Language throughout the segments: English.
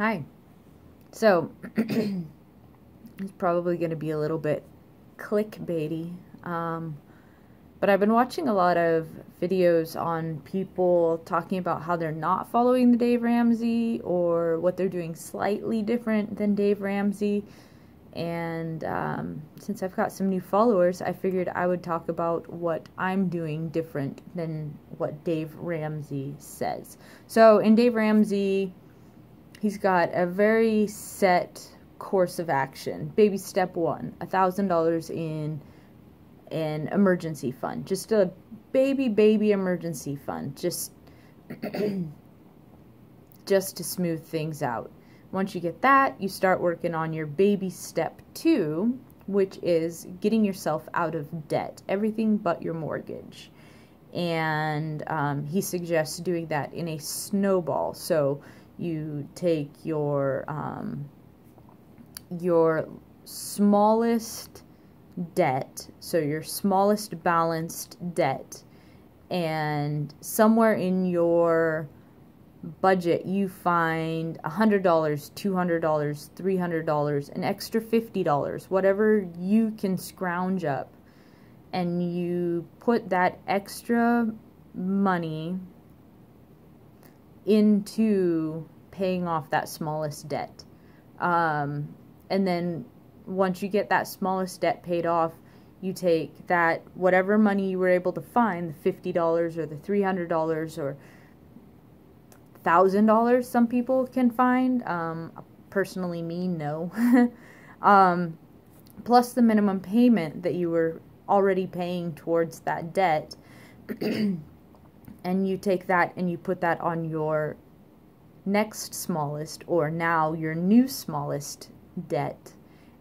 Hi. So, it's probably going to be a little bit clickbaity, but I've been watching a lot of videos on people talking about how they're not following the Dave Ramsey or what they're doing slightly different than Dave Ramsey. And since I've got some new followers, I figured I would talk about what I'm doing different than what Dave Ramsey says. So, in Dave Ramsey, he's got a very set course of action. Baby step one, $1,000 in an emergency fund. Just a baby emergency fund. Just to smooth things out. Once you get that, you start working on your baby step two, which is getting yourself out of debt. Everything but your mortgage. And he suggests doing that in a snowball. So you take your smallest debt, so your smallest balanced debt, and somewhere in your budget you find $100, $200, $300, an extra $50, whatever you can scrounge up, and you put that extra money into paying off that smallest debt. And then once you get that smallest debt paid off, you take that, whatever money you were able to find, the $50 or the $300 or $1,000 some people can find. Personally, me, no. Plus the minimum payment that you were already paying towards that debt. And you take that and you put that on your next smallest, or now your new smallest debt.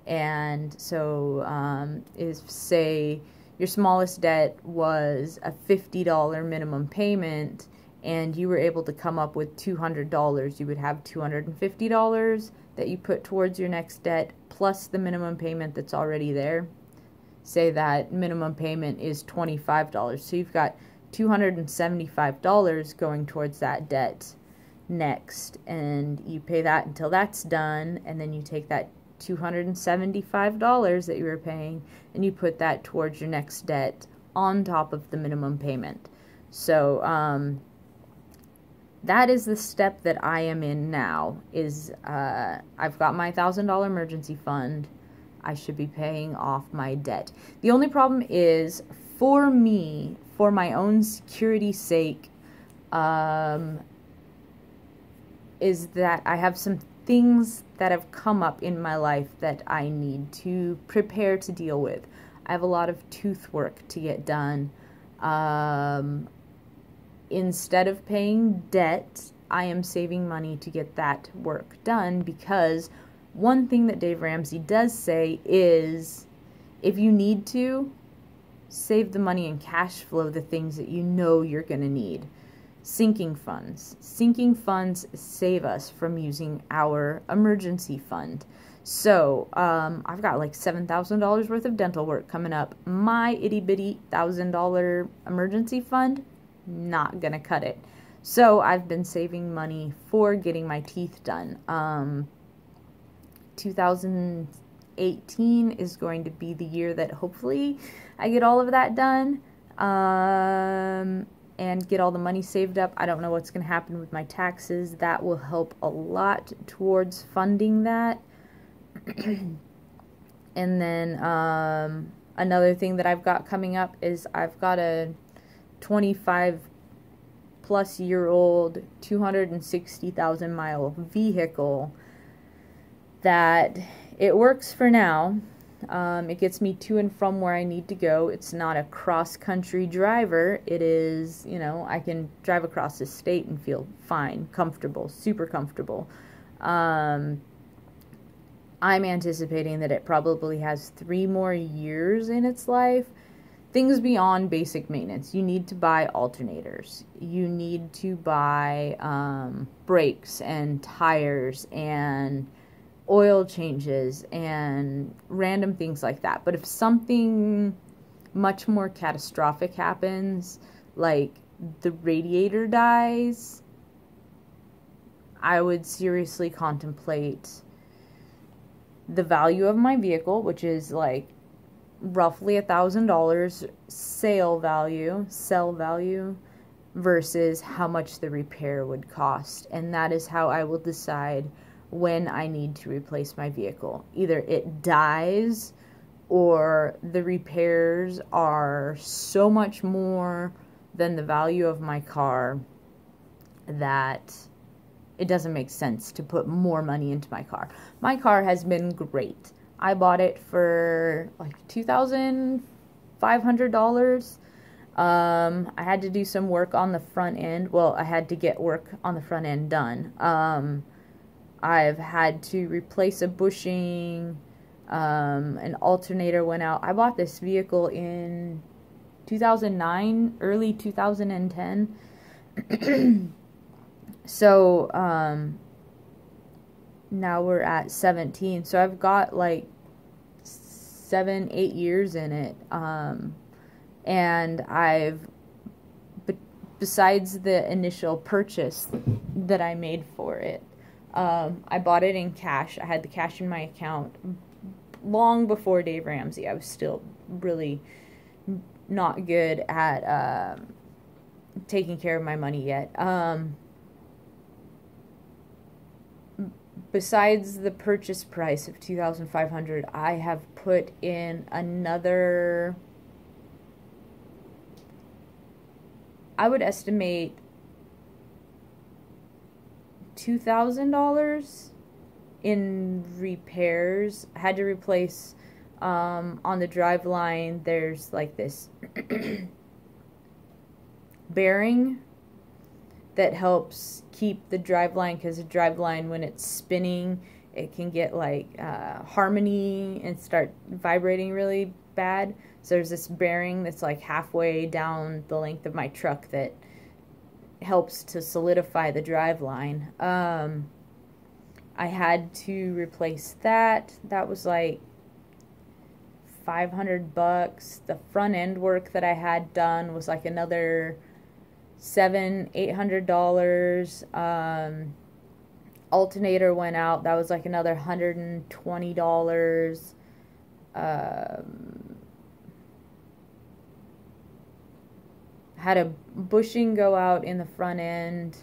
And so is, say your smallest debt was a $50 minimum payment and you were able to come up with $200, you would have $250 that you put towards your next debt plus the minimum payment that's already there. Say that minimum payment is $25, so you've got $275 going towards that debt next, and you pay that until that's done, and then you take that $275 that you were paying and you put that towards your next debt on top of the minimum payment. So that is the step that I am in now. Is I've got my $1,000 emergency fund. I should be paying off my debt. The only problem is, for me, for my own security's sake, is that I have some things that have come up in my life that I need to prepare to deal with. I have a lot of tooth work to get done. Instead of paying debt, I am saving money to get that work done, because one thing that Dave Ramsey does say is, if you need to, save the money and cash flow the things that you know you're going to need. Sinking funds. Sinking funds save us from using our emergency fund. So, I've got like $7,000 worth of dental work coming up. My itty-bitty $1,000 emergency fund, not gonna cut it. So, I've been saving money for getting my teeth done. 2018 is going to be the year that hopefully I get all of that done. And get all the money saved up. I don't know what's going to happen with my taxes. That will help a lot towards funding that. And then another thing that I've got coming up is I've got a 25-plus-year-old 260,000 mile vehicle that it works for now. It gets me to and from where I need to go. It's not a cross-country driver. It is, I can drive across the state and feel fine, comfortable, super comfortable. I'm anticipating that it probably has 3 more years in its life. Things beyond basic maintenance. You need to buy alternators. You need to buy brakes and tires and oil changes and random things like that. But if something much more catastrophic happens, like the radiator dies, I would seriously contemplate the value of my vehicle, which is like roughly $1,000 sell value, versus how much the repair would cost. And that is how I will decide when I need to replace my vehicle. Either it dies or the repairs are so much more than the value of my car that it doesn't make sense to put more money into my car. My car has been great. I bought it for like $2,500. I had to do some work on the front end. Well, I had to get work on the front end done. I've had to replace a bushing. An alternator went out. I bought this vehicle in 2009, early 2010. So, now we're at 17. So I've got like 7-8 years in it. And besides the initial purchase that I made for it, I bought it in cash. I had the cash in my account long before Dave Ramsey. I was still really not good at taking care of my money yet. Besides the purchase price of $2,500, I have put in another, I would estimate $2,000 in repairs. I had to replace on the driveline, there's like this bearing that helps keep the driveline, because the driveline, when it's spinning, it can get like harmony and start vibrating really bad. So there's this bearing that's like halfway down the length of my truck that helps to solidify the driveline. I had to replace that. That was like $500. The front end work that I had done was like another $700-800. Alternator went out. That was like another $120. Had a bushing go out in the front end.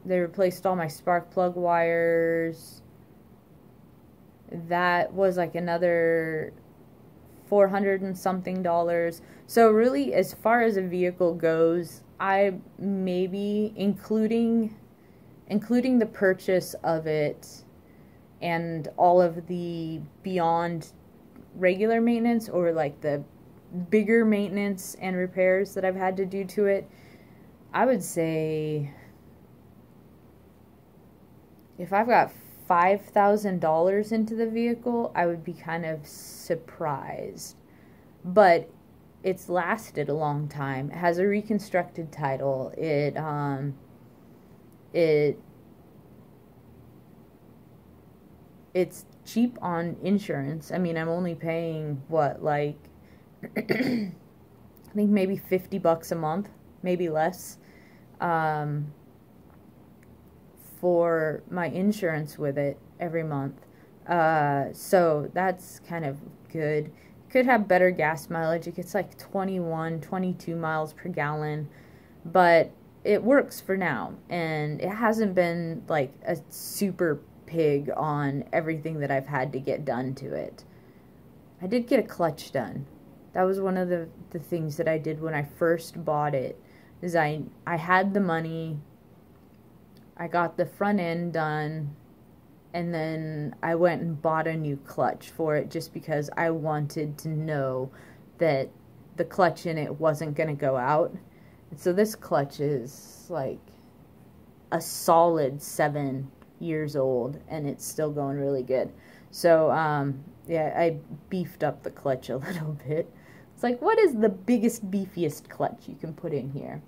They replaced all my spark plug wires. That was like another $400 and something. So really, as far as a vehicle goes, I maybe, including the purchase of it and all of the beyond regular maintenance, or like the bigger maintenance and repairs that I've had to do to it, I would say if I've got $5,000 into the vehicle, I would be kind of surprised. But it's lasted a long time. It has a reconstructed title. It's cheap on insurance. I mean, I'm only paying what, like I think maybe $50 a month, maybe less, for my insurance with it every month. So that's kind of good. Could have better gas mileage. It gets like 21, 22 miles per gallon, but it works for now, and it hasn't been like a super pig on everything that I've had to get done to it. I did get a clutch done. That was one of the things that I did when I first bought it, is I had the money, I got the front end done, and then I went and bought a new clutch for it just because I wanted to know that the clutch in it wasn't going to go out. And so this clutch is like a solid 7 years old, and it's still going really good. So, yeah, I beefed up the clutch a little bit. It's like, what is the biggest, beefiest clutch you can put in here?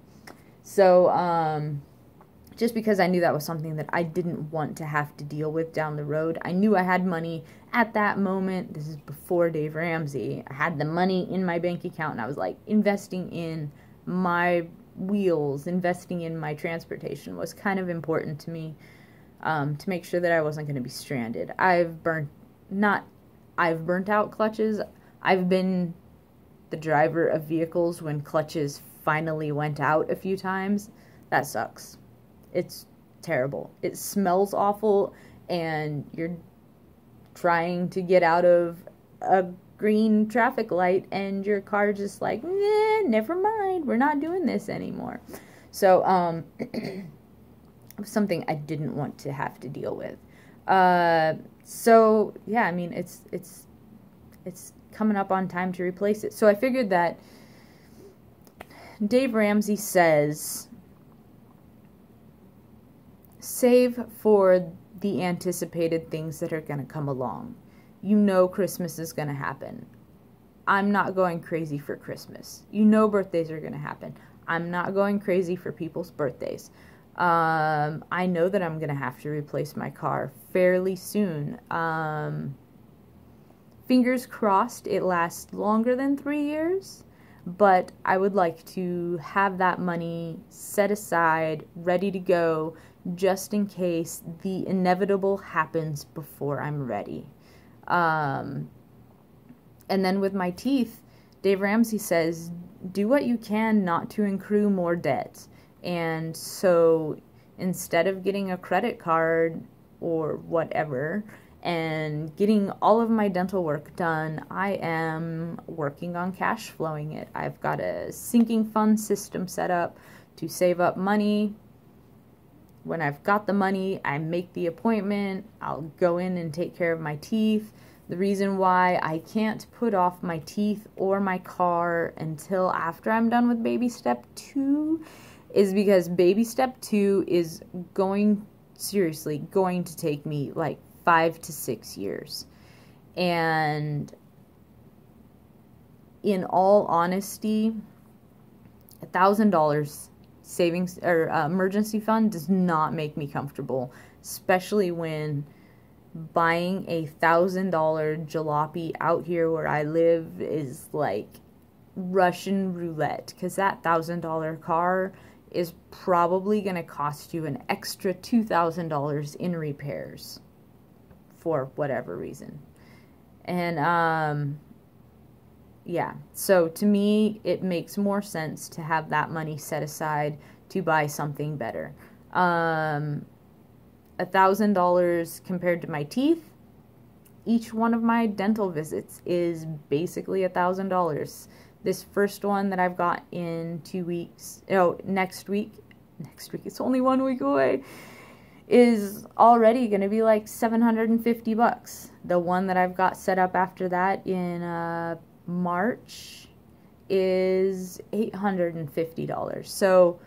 So, just because I knew that was something that I didn't want to have to deal with down the road. I knew I had money at that moment. This is before Dave Ramsey. I had the money in my bank account, and I was like investing in my wheels, investing in my transportation was kind of important to me, to make sure that I wasn't going to be stranded. I've burnt out clutches. I've been the driver of vehicles when clutches finally went out a few times. That sucks. It's terrible. It smells awful, and you're trying to get out of a green traffic light and your car just like, nah, never mind, we're not doing this anymore. So it was something I didn't want to have to deal with. So yeah, I mean, it's coming up on time to replace it. So I figured that Dave Ramsey says save for the anticipated things that are going to come along. You know Christmas is going to happen. I'm not going crazy for Christmas. You know birthdays are going to happen. I'm not going crazy for people's birthdays. I know that I'm going to have to replace my car fairly soon. Fingers crossed it lasts longer than 3 years, but I would like to have that money set aside, ready to go, just in case the inevitable happens before I'm ready. And then with my teeth, Dave Ramsey says, do what you can not to accrue more debt. And so instead of getting a credit card or whatever and getting all of my dental work done, I am working on cash flowing it. I've got a sinking fund system set up to save up money. When I've got the money, I make the appointment. I'll go in and take care of my teeth. The reason why I can't put off my teeth or my car until after I'm done with baby step 2 is because baby step 2 is seriously going to take me like 5 to 6 years. And in all honesty, $1,000 savings or emergency fund does not make me comfortable, especially when buying a $1,000 jalopy out here where I live is like Russian roulette, because that $1,000 car is probably going to cost you an extra $2,000 in repairs for whatever reason. And yeah, so to me it makes more sense to have that money set aside to buy something better. $1,000 compared to my teeth, each one of my dental visits is basically $1,000. This first one that I've got in 2 weeks, next week, it's only 1 week away, is already going to be like $750. The one that I've got set up after that in March is $850. So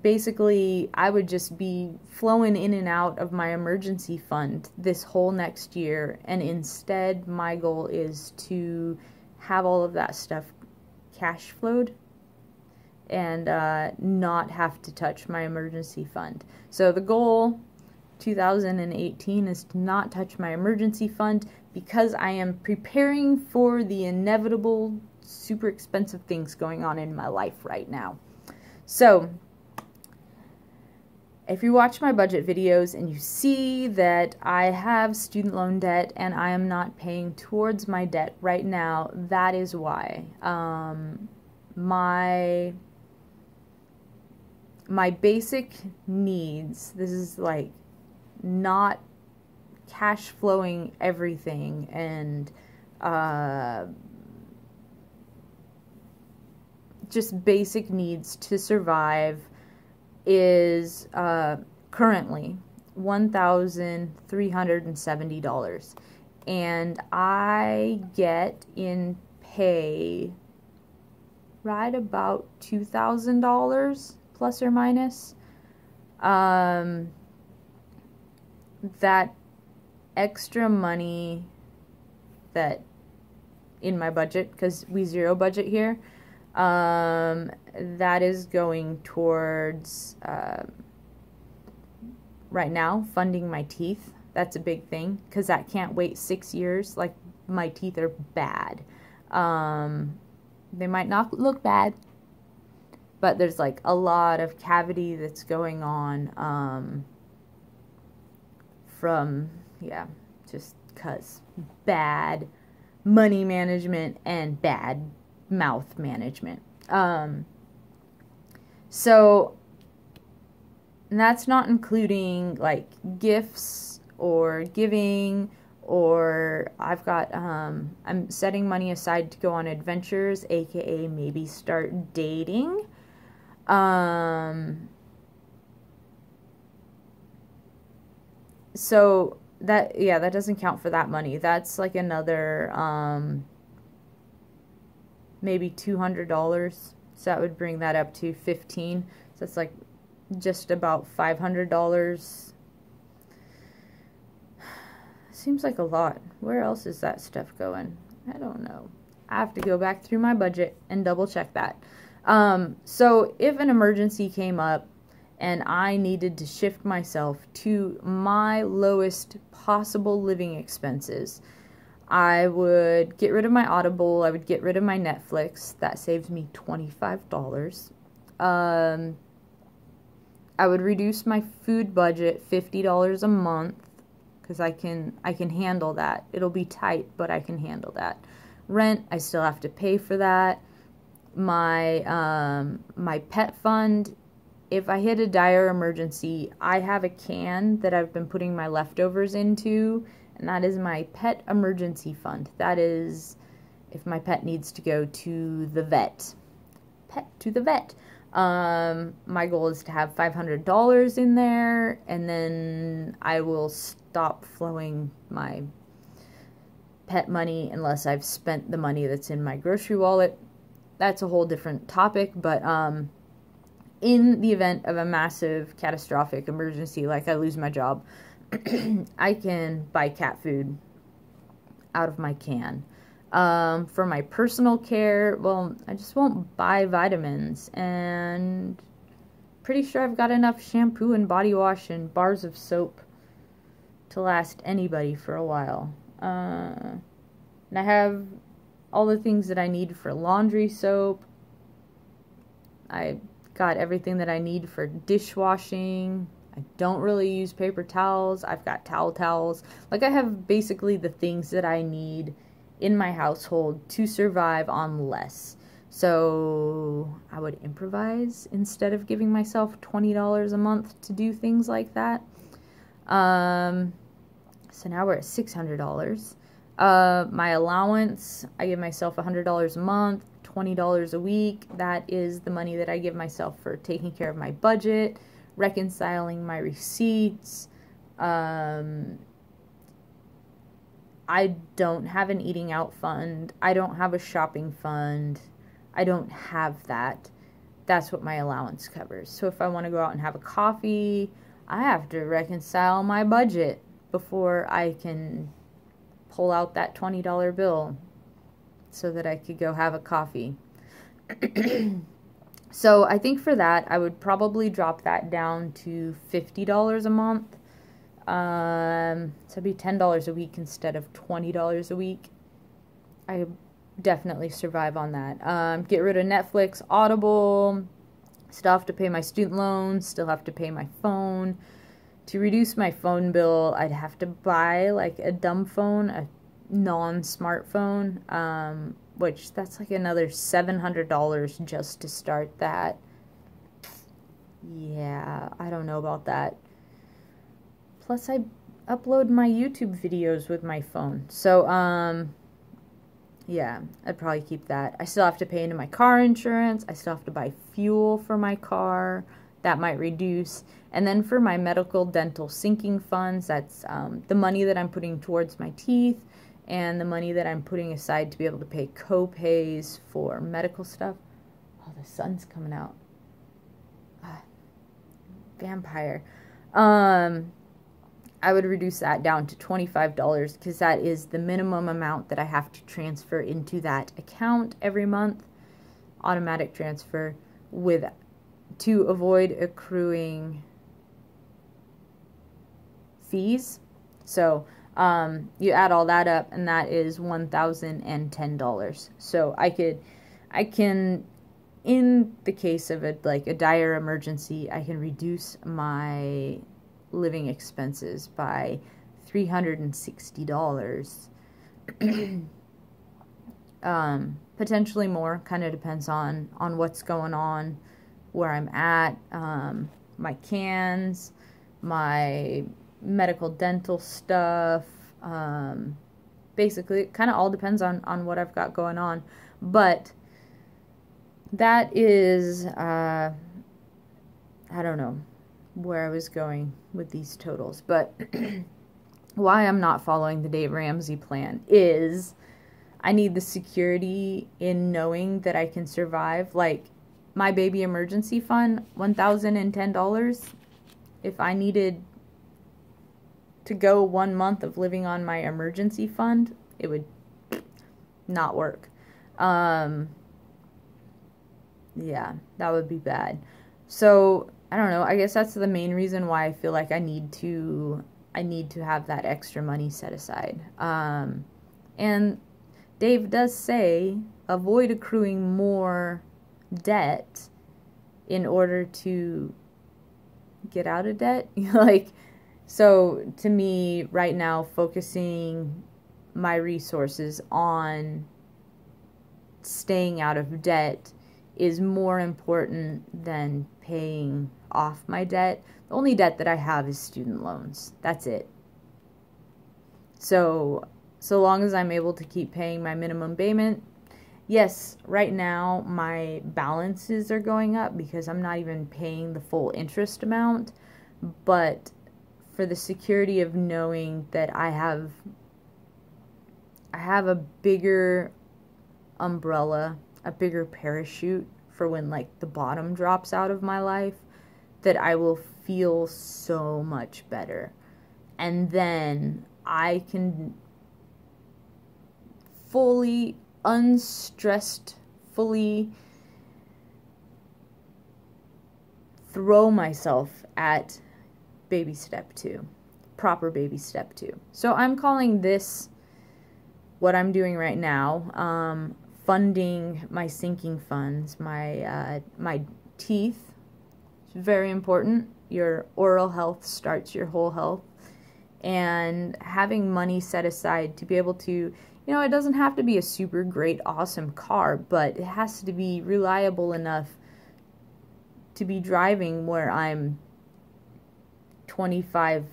basically, I would just be flowing in and out of my emergency fund this whole next year, and instead my goal is to have all of that stuff cash flowed and not have to touch my emergency fund. So the goal 2018 is to not touch my emergency fund, because I am preparing for the inevitable super expensive things going on in my life right now. So if you watch my budget videos and you see that I have student loan debt and I am not paying towards my debt right now, that is why. My basic needs, this is like not cash flowing everything, and just basic needs to survive, is currently $1,370, and I get in pay right about $2,000 plus or minus. That extra money that in my budget, because we zero budget here, that is going towards right now funding my teeth. That's a big thing, because that can't wait 6 years. Like, my teeth are bad. They might not look bad, but there's like a lot of cavity that's going on from, yeah, just because bad money management and bad mouth management. So and that's not including like gifts or giving, or I've got, I'm setting money aside to go on adventures, aka maybe start dating. So that, yeah, that doesn't count for that money. That's like another, maybe $200. So that would bring that up to $15. So that's like just about $500. Seems like a lot. Where else is that stuff going? I don't know. I have to go back through my budget and double check that. So if an emergency came up and I needed to shift myself to my lowest possible living expenses, I would get rid of my Audible. I would get rid of my Netflix. That saves me $25. I would reduce my food budget $50 a month, because I can handle that. It'll be tight, but I can handle that. Rent, I still have to pay for that. My my pet fund, if I hit a dire emergency, I have a can that I've been putting my leftovers into, and that is my pet emergency fund. That is if my pet needs to go to the vet. Pet to the vet. My goal is to have $500 in there, and then I will stop flowing my pet money unless I've spent the money that's in my grocery wallet. That's a whole different topic, but in the event of a massive catastrophic emergency, like I lose my job, I can buy cat food out of my can. For my personal care, well, I just won't buy vitamins, and pretty sure I've got enough shampoo and body wash and bars of soap to last anybody for a while. And I have all the things that I need for laundry soap. I got everything that I need for dishwashing. I don't really use paper towels. I've got towels. Like, I have basically the things that I need in my household to survive on less. So I would improvise instead of giving myself $20 a month to do things like that. So now we're at $600. My allowance, I give myself $100 a month, $20 a week. That is the money that I give myself for taking care of my budget, reconciling my receipts. I don't have an eating out fund. I don't have a shopping fund. I don't have that. That's what my allowance covers. So if I want to go out and have a coffee, I have to reconcile my budget before I can pull out that $20 bill so that I could go have a coffee. So I think for that, I would probably drop that down to $50 a month. So it'd be $10 a week instead of $20 a week. I definitely survive on that. Get rid of Netflix, Audible, still have to pay my student loans, still have to pay my phone. To reduce my phone bill, I'd have to buy like a dumb phone, a non-smartphone, which that's like another $700 just to start that. Yeah, I don't know about that. Plus, I upload my YouTube videos with my phone. So, yeah, I'd probably keep that. I still have to pay into my car insurance. I still have to buy fuel for my car. That might reduce. And then for my medical dental sinking funds, that's the money that I'm putting towards my teeth and the money that I'm putting aside to be able to pay co-pays for medical stuff. Oh, the sun's coming out. Vampire. I would reduce that down to $25 because that is the minimum amount that I have to transfer into that account every month. Automatic transfer to avoid accruing fees. So you add all that up, and that is $1,010. So I can in the case of like a dire emergency, I can reduce my living expenses by $360. Potentially more, kind of depends on what's going on, where I'm at, my cans, my medical dental stuff, basically it kind of all depends on what I've got going on. But that is, I don't know where I was going with these totals, but why I'm not following the Dave Ramsey plan is I need the security in knowing that I can survive. Like my baby emergency fund, $1,010. If I needed to go 1 month of living on my emergency fund, it would not work. Yeah, that would be bad. So I don't know. I guess that's the main reason why I feel like I need to have that extra money set aside. And Dave does say avoid accruing more debt in order to get out of debt. Like, so to me right now, focusing my resources on staying out of debt is more important than paying off my debt. The only debt that I have is student loans. That's it. So long as I'm able to keep paying my minimum payment, yes, right now my balances are going up because I'm not even paying the full interest amount, but for the security of knowing that I have a bigger umbrella, a bigger parachute for when like the bottom drops out of my life, that I will feel so much better. And then I can fully unstressed, fully throw myself at baby step 2, proper baby step 2. So I'm calling this, what I'm doing right now, funding my sinking funds, my teeth. It's very important. Your oral health starts your whole health. And having money set aside to be able to, it doesn't have to be a super great, awesome car, but it has to be reliable enough to be driving where I'm 25,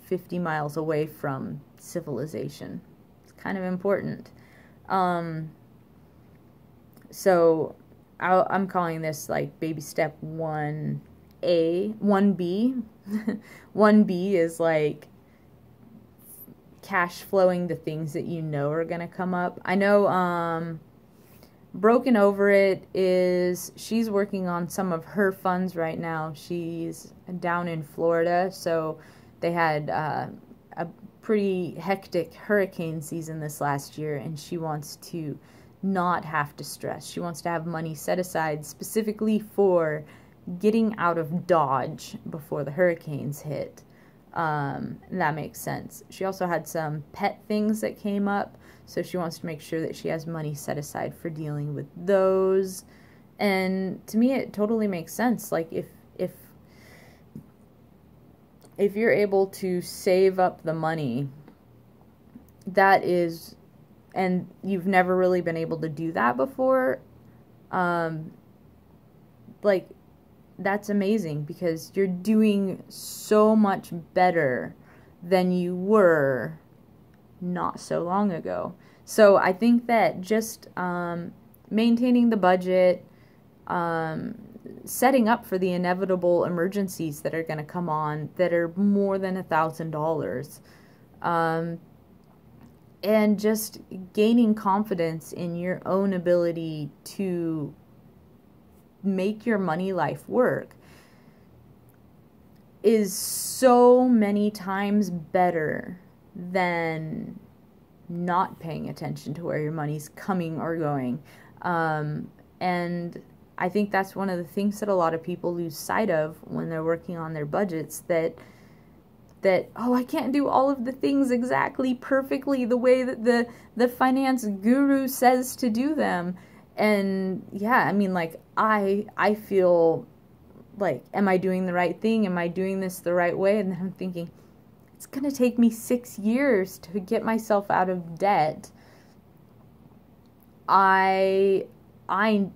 50 miles away from civilization. It's kind of important. So I'm calling this like baby step 1A, 1B. 1B is like cash flowing the things that you know are going to come up. I know Broken Over It is, she's working on some of her funds right now. She's down in Florida, so they had a pretty hectic hurricane season this last year, and she wants to not have to stress. She wants to have money set aside specifically for getting out of Dodge before the hurricanes hit. That makes sense. She also had some pet things that came up, so she wants to make sure that she has money set aside for dealing with those. And to me, it totally makes sense. Like if you're able to save up the money, that is, and you've never really been able to do that before, like, that's amazing, because you're doing so much better than you were not so long ago. So I think that just maintaining the budget, setting up for the inevitable emergencies that are going to come on that are more than $1,000, and just gaining confidence in your own ability to make your money life work is so many times better than not paying attention to where your money's coming or going. And I think that's one of the things that a lot of people lose sight of when they're working on their budgets, that oh, I can't do all of the things exactly perfectly the way that the finance guru says to do them. And yeah, I mean, like, I feel like, am I doing the right thing? Am I doing this the right way? And then I'm thinking, it's going to take me 6 years to get myself out of debt. I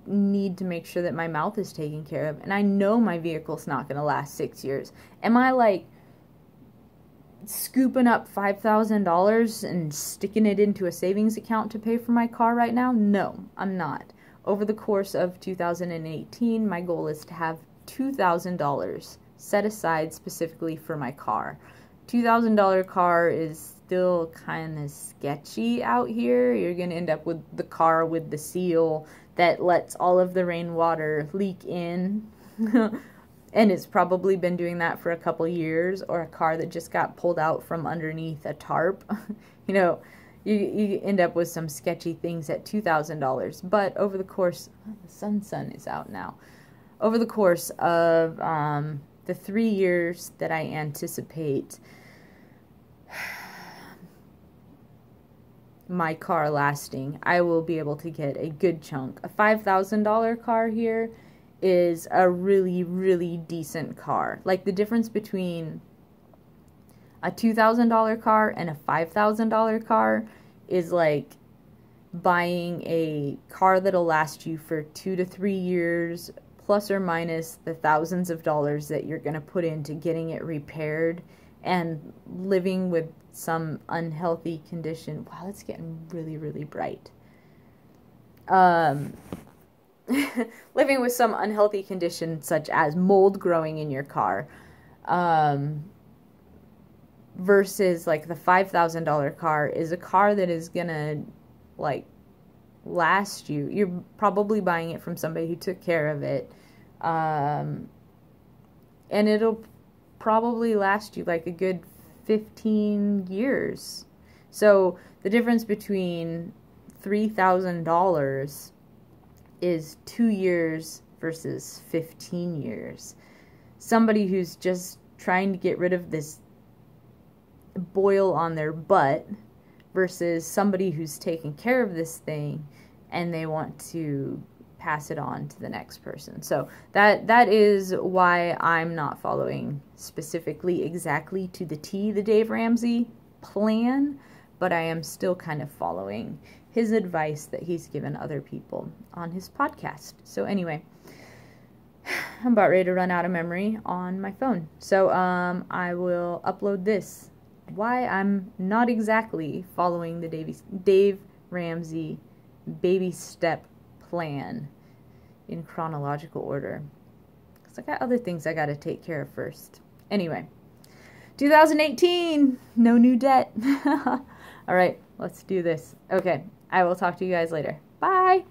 need to make sure that my mouth is taken care of. And I know my vehicle's not going to last 6 years. Am I like scooping up $5,000 and sticking it into a savings account to pay for my car right now? No, I'm not. Over the course of 2018, my goal is to have $2,000 set aside specifically for my car. $2,000 car is still kind of sketchy out here. You're going to end up with the car with the seal that lets all of the rainwater leak in. And it's probably been doing that for a couple years, or a car that just got pulled out from underneath a tarp. You know, you end up with some sketchy things at $2,000. But over the course, the sun is out now. Over the course of the 3 years that I anticipate my car lasting, I will be able to get a good chunk. A $5,000 car here is a really, really decent car. Like, the difference between a $2,000 car and a $5,000 car is like buying a car that'll last you for 2 to 3 years, plus or minus the thousands of dollars that you're going to put into getting it repaired, and living with some unhealthy condition. Wow, it's getting really, really bright. Living with some unhealthy condition such as mold growing in your car, versus like the $5,000 car is a car that is gonna like last you. You're probably buying it from somebody who took care of it, and it'll probably last you like a good 15 years. So the difference between $3,000 is 2 years versus 15 years. Somebody who's just trying to get rid of this boil on their butt versus somebody who's taking care of this thing and they want to pass it on to the next person. So that is why I'm not following specifically exactly to the T the Dave Ramsey plan, but I am still kind of following his advice that he's given other people on his podcast. So anyway, I'm about ready to run out of memory on my phone. So I will upload this. Why I'm not exactly following the Dave Ramsey baby step plan in chronological order, because I got other things I got to take care of first. Anyway, 2018, no new debt. All right, let's do this. Okay, I will talk to you guys later. Bye.